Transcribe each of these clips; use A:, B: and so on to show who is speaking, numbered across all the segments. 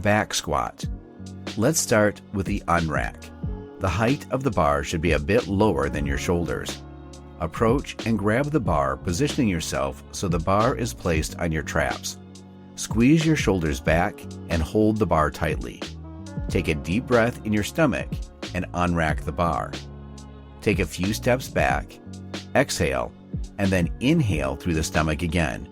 A: back squat. Let's start with the unrack. The height of the bar should be a bit lower than your shoulders. Approach and grab the bar, positioning yourself so the bar is placed on your traps. Squeeze your shoulders back and hold the bar tightly. Take a deep breath in your stomach and unrack the bar. Take a few steps back, exhale, and then inhale through the stomach again.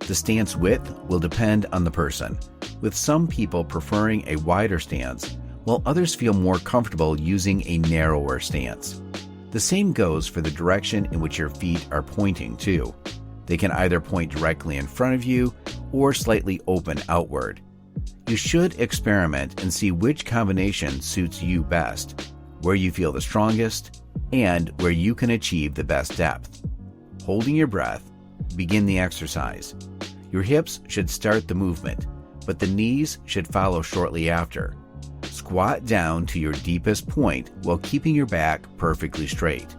A: The stance width will depend on the person, with some people preferring a wider stance, while others feel more comfortable using a narrower stance. The same goes for the direction in which your feet are pointing too. They can either point directly in front of you or slightly open outward. You should experiment and see which combination suits you best, where you feel the strongest, and where you can achieve the best depth. Holding your breath, begin the exercise. Your hips should start the movement, but the knees should follow shortly after. Squat down to your deepest point while keeping your back perfectly straight.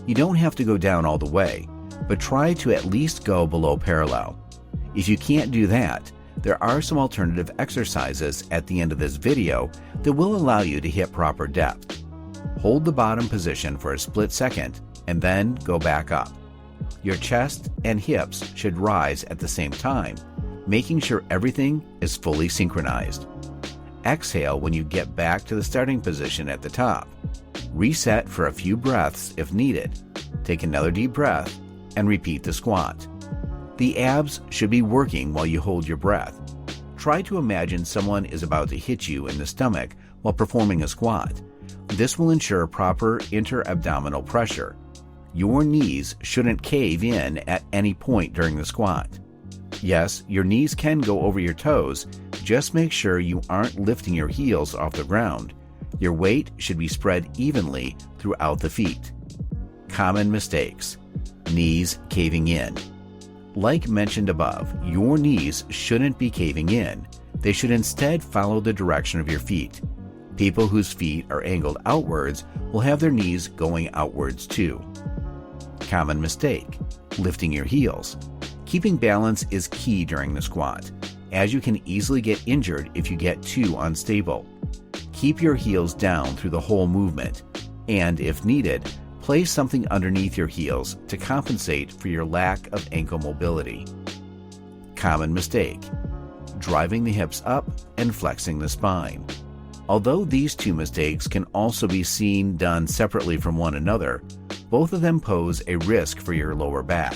A: You don't have to go down all the way, but try to at least go below parallel. If you can't do that, there are some alternative exercises at the end of this video that will allow you to hit proper depth. Hold the bottom position for a split second and then go back up. Your chest and hips should rise at the same time, making sure everything is fully synchronized. Exhale when you get back to the starting position at the top. Reset for a few breaths if needed. Take another deep breath and repeat the squat. The abs should be working while you hold your breath. Try to imagine someone is about to hit you in the stomach while performing a squat. This will ensure proper inter-abdominal pressure. Your knees shouldn't cave in at any point during the squat. Yes, your knees can go over your toes. Just make sure you aren't lifting your heels off the ground. Your weight should be spread evenly throughout the feet. Common mistakes. Knees caving in. Like mentioned above, your knees shouldn't be caving in. They should instead follow the direction of your feet. People whose feet are angled outwards will have their knees going outwards too. Common mistake. Lifting your heels. Keeping balance is key during the squat, as you can easily get injured if you get too unstable. Keep your heels down through the whole movement, and if needed, place something underneath your heels to compensate for your lack of ankle mobility. Common mistake. Driving the hips up and flexing the spine. Although these two mistakes can also be seen done separately from one another, both of them pose a risk for your lower back.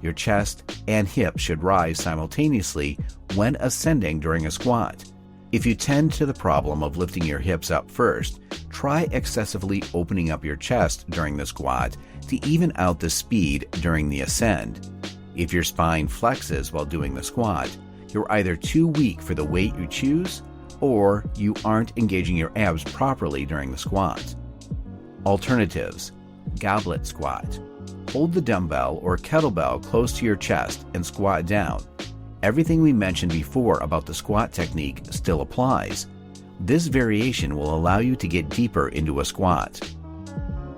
A: Your chest and hips should rise simultaneously when ascending during a squat. If you tend to the problem of lifting your hips up first, try excessively opening up your chest during the squat to even out the speed during the ascend. If your spine flexes while doing the squat, you're either too weak for the weight you choose, or you aren't engaging your abs properly during the squat. Alternatives. Goblet squat. Hold the dumbbell or kettlebell close to your chest and squat down. Everything we mentioned before about the squat technique still applies. This variation will allow you to get deeper into a squat.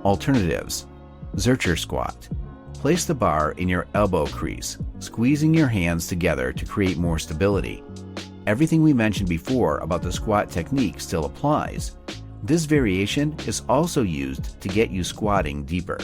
A: Alternatives. ZERCHER squat. Place the bar in your elbow crease, squeezing your hands together to create more stability. Everything we mentioned before about the squat technique still applies. This variation is also used to get you squatting deeper.